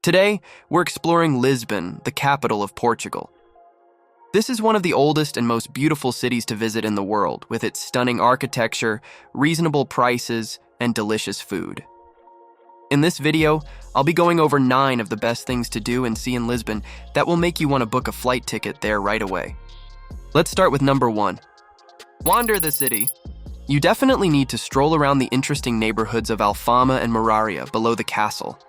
Today, we're exploring Lisbon, the capital of Portugal. This is one of the oldest and most beautiful cities to visit in the world, with its stunning architecture, reasonable prices, and delicious food. In this video, I'll be going over 9 of the best things to do and see in Lisbon that will make you want to book a flight ticket there right away. Let's start with number 1. Wander the city. You definitely need to stroll around the interesting neighborhoods of Alfama and Moraria below the castle.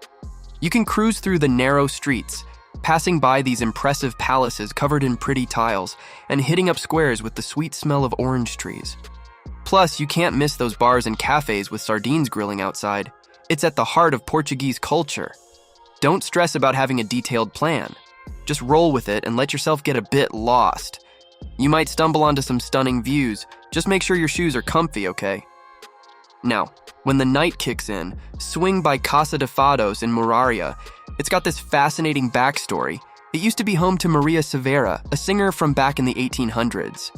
You can cruise through the narrow streets, passing by these impressive palaces covered in pretty tiles and hitting up squares with the sweet smell of orange trees. Plus, you can't miss those bars and cafes with sardines grilling outside. It's at the heart of Portuguese culture. Don't stress about having a detailed plan. Just roll with it and let yourself get a bit lost. You might stumble onto some stunning views. Just make sure your shoes are comfy, okay? Now, when the night kicks in, swing by Casa Defos in Moraria. It's got this fascinating backstory. It used to be home to Maria Severa, a singer from back in the 1800s.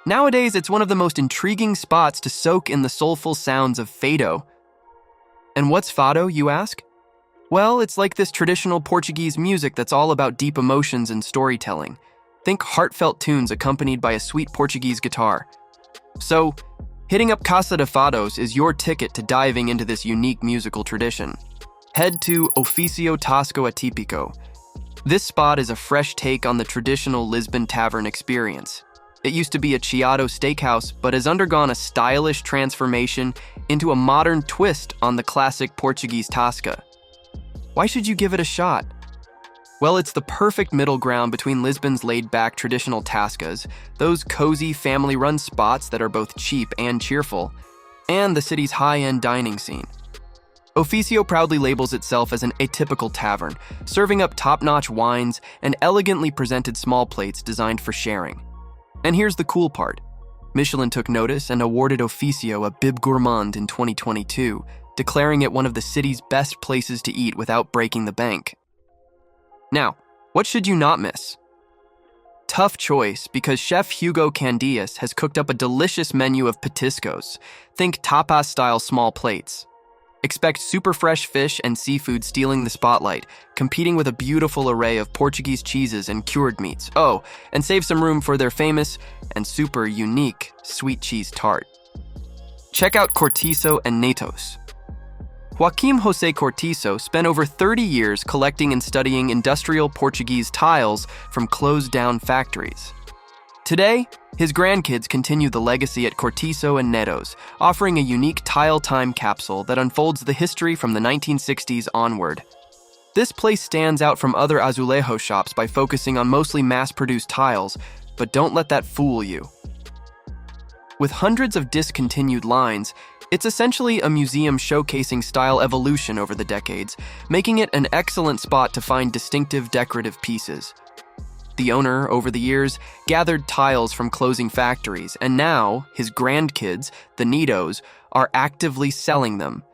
Nowadays, it's one of the most intriguing spots to soak in the soulful sounds of fado. And what's fado, you ask? Well, it's like this traditional Portuguese music that's all about deep emotions and storytelling. Think heartfelt tunes accompanied by a sweet Portuguese guitar. So, hitting up Casa Defos is your ticket to diving into this unique musical tradition. Head to Oficio Tasco a Tipico. This spot is a fresh take on the traditional Lisbon tavern experience. It used to be a Chiado steakhouse, but has undergone a stylish transformation into a modern twist on the classic Portuguese tasca. Why should you give it a shot? Well, it's the perfect middle ground between Lisbon's laid-back traditional tascas, those cozy family-run spots that are both cheap and cheerful, and the city's high-end dining scene. Oficio proudly labels itself as an atypical tavern, serving up top-notch wines and elegantly presented small plates designed for sharing. And here's the cool part. Michelin took notice and awarded Oficio a Bib Gourmand in 2022, declaring it one of the city's best places to eat without breaking the bank. Now, what should you not miss? Tough choice, because Chef Hugo Candias has cooked up a delicious menu of petiscos. Think tapas-style small plates. Expect super fresh fish and seafood stealing the spotlight, competing with a beautiful array of Portuguese cheeses and cured meats. Oh, and save some room for their famous and super unique sweet cheese tart. Check out Ciso Natos. Joaquim José Cortizo spent over 30 years collecting and studying industrial Portuguese tiles from closed-down factories. Today, his grandkids continue the legacy at Ciso Natos, offering a unique tile time capsule that unfolds the history from the 1960s onward. This place stands out from other azulejo shops by focusing on mostly mass-produced tiles, but don't let that fool you. With hundreds of discontinued lines, it's essentially a museum showcasing style evolution over the decades, making it an excellent spot to find distinctive decorative pieces. The owner, over the years, gathered tiles from closing factories, and now his grandkids, the Nidos, are actively selling them.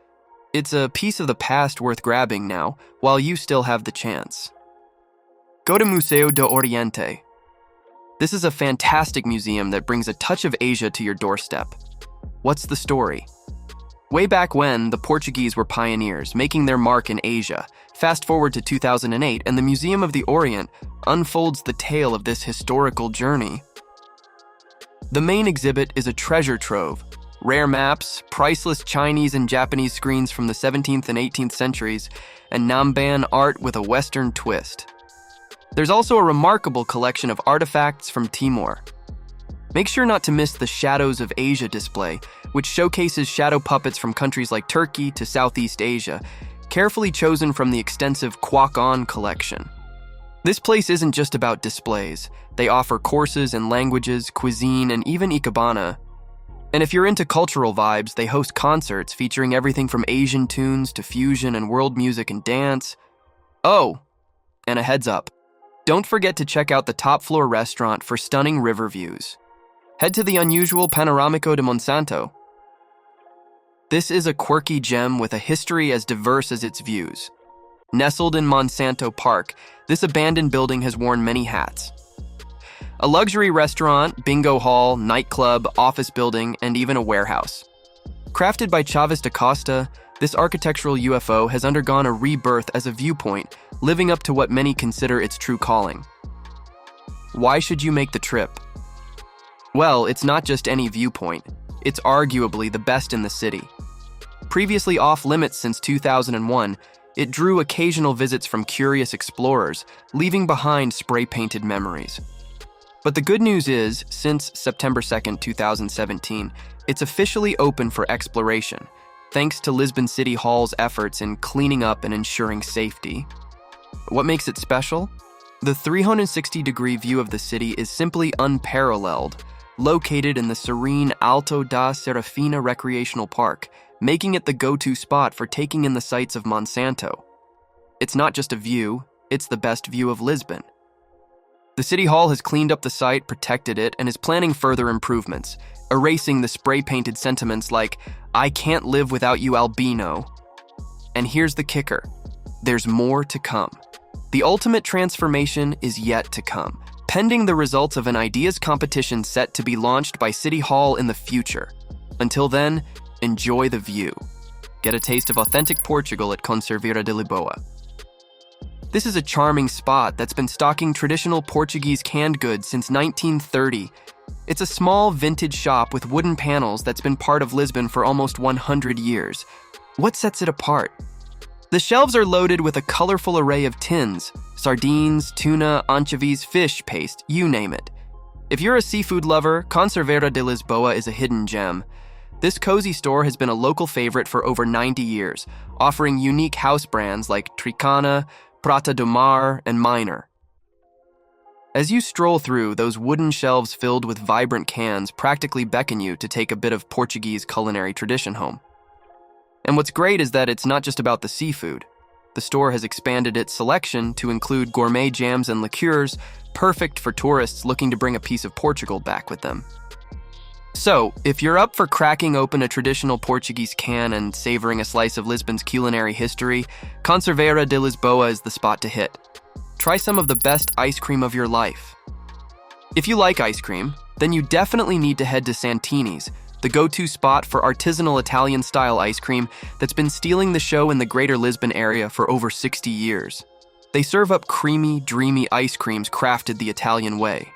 It's a piece of the past worth grabbing now, while you still have the chance. Go to Museu do Oriente. This is a fantastic museum that brings a touch of Asia to your doorstep. What's the story? Way back when, the Portuguese were pioneers, making their mark in Asia. Fast forward to 2008, and the Museum of the Orient unfolds the tale of this historical journey. The main exhibit is a treasure trove. Rare maps, priceless Chinese and Japanese screens from the 17th and 18th centuries, and Namban art with a Western twist. There's also a remarkable collection of artifacts from Timor. Make sure not to miss the Shadows of Asia display, which showcases shadow puppets from countries like Turkey to Southeast Asia, carefully chosen from the extensive Kwak-On collection. This place isn't just about displays. They offer courses in languages, cuisine, and even ikebana. And if you're into cultural vibes, they host concerts featuring everything from Asian tunes to fusion and world music and dance. Oh, and a heads up. Don't forget to check out the top-floor restaurant for stunning river views. Head to the unusual Panoramico Monsanto. This is a quirky gem with a history as diverse as its views. Nestled in Monsanto Park, this abandoned building has worn many hats. A luxury restaurant, bingo hall, nightclub, office building, and even a warehouse. Crafted by Chaves da Costa, this architectural UFO has undergone a rebirth as a viewpoint, living up to what many consider its true calling. Why should you make the trip? Well, it's not just any viewpoint. It's arguably the best in the city. Previously off-limits since 2001, it drew occasional visits from curious explorers, leaving behind spray-painted memories. But the good news is, since September 2nd, 2017, it's officially open for exploration, thanks to Lisbon City Hall's efforts in cleaning up and ensuring safety. What makes it special? The 360-degree view of the city is simply unparalleled, located in the serene Alto da Serafina Recreational Park, making it the go-to spot for taking in the sights of Monsanto. It's not just a view, it's the best view of Lisbon. The City Hall has cleaned up the site, protected it, and is planning further improvements, erasing the spray-painted sentiments like, "I can't live without you, albino." And here's the kicker. There's more to come. The ultimate transformation is yet to come, pending the results of an ideas competition set to be launched by City Hall in the future. Until then, enjoy the view. Get a taste of authentic Portugal at Casa de Lisboa. This is a charming spot that's been stocking traditional Portuguese canned goods since 1930. It's a small vintage shop with wooden panels that's been part of Lisbon for almost 100 years. What sets it apart? The shelves are loaded with a colorful array of tins: sardines, tuna, anchovies, fish paste, you name it. If you're a seafood lover, Casa de Lisboa is a hidden gem. This cozy store has been a local favorite for over 90 years, offering unique house brands like Tricana, Prata do Mar, and Minor. As you stroll through, those wooden shelves filled with vibrant cans practically beckon you to take a bit of Portuguese culinary tradition home. And what's great is that it's not just about the seafood. The store has expanded its selection to include gourmet jams and liqueurs, perfect for tourists looking to bring a piece of Portugal back with them. So, if you're up for cracking open a traditional Portuguese can and savoring a slice of Lisbon's culinary history, Casa de Lisboa is the spot to hit. Try some of the best ice cream of your life. If you like ice cream, then you definitely need to head to Santini's, the go-to spot for artisanal Italian-style ice cream that's been stealing the show in the greater Lisbon area for over 60 years. They serve up creamy, dreamy ice creams crafted the Italian way.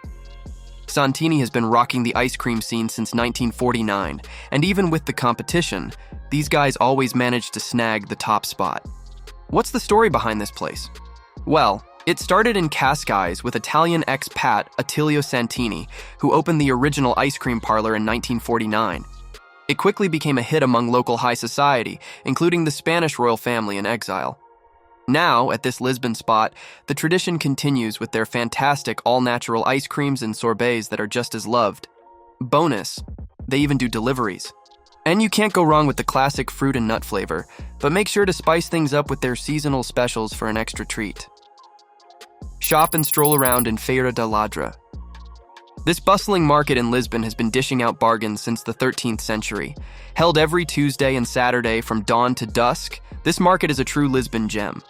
Santini has been rocking the ice cream scene since 1949, and even with the competition, these guys always manage to snag the top spot. What's the story behind this place? Well, it started in Cascais with Italian expat Attilio Santini, who opened the original ice cream parlor in 1949. It quickly became a hit among local high society, including the Spanish royal family in exile. Now, at this Lisbon spot, the tradition continues with their fantastic all-natural ice creams and sorbets that are just as loved. Bonus, they even do deliveries. And you can't go wrong with the classic fruit and nut flavor, but make sure to spice things up with their seasonal specials for an extra treat. Shop and stroll around in Feira da Ladra. This bustling market in Lisbon has been dishing out bargains since the 13th century. Held every Tuesday and Saturday from dawn to dusk, this market is a true Lisbon gem.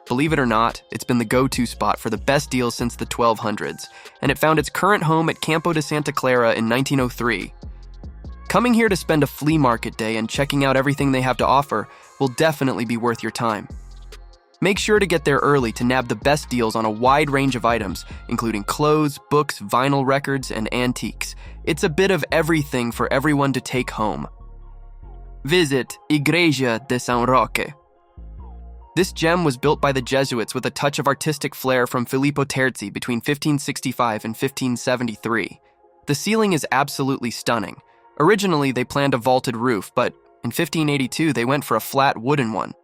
Believe it or not, it's been the go-to spot for the best deals since the 1200s, and it found its current home at Campo de Santa Clara in 1903. Coming here to spend a flea market day and checking out everything they have to offer will definitely be worth your time. Make sure to get there early to nab the best deals on a wide range of items, including clothes, books, vinyl records, and antiques. It's a bit of everything for everyone to take home. Visit Igia da Serra. This gem was built by the Jesuits with a touch of artistic flair from Filippo Terzi between 1565 and 1573. The ceiling is absolutely stunning. Originally, they planned a vaulted roof, but in 1582, they went for a flat wooden one.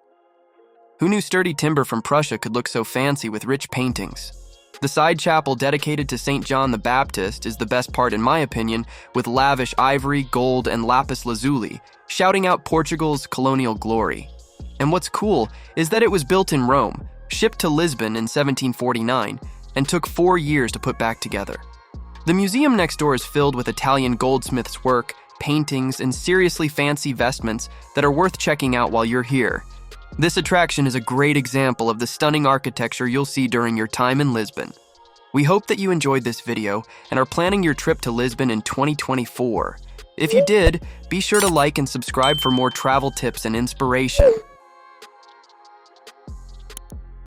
Who knew sturdy timber from Prussia could look so fancy with rich paintings? The side chapel dedicated to St. John the Baptist is the best part in my opinion, with lavish ivory, gold, and lapis lazuli, shouting out Portugal's colonial glory. And what's cool is that it was built in Rome, shipped to Lisbon in 1749, and took 4 years to put back together. The museum next door is filled with Italian goldsmiths' work, paintings, and seriously fancy vestments that are worth checking out while you're here. This attraction is a great example of the stunning architecture you'll see during your time in Lisbon. We hope that you enjoyed this video and are planning your trip to Lisbon in 2024. If you did, be sure to like and subscribe for more travel tips and inspiration.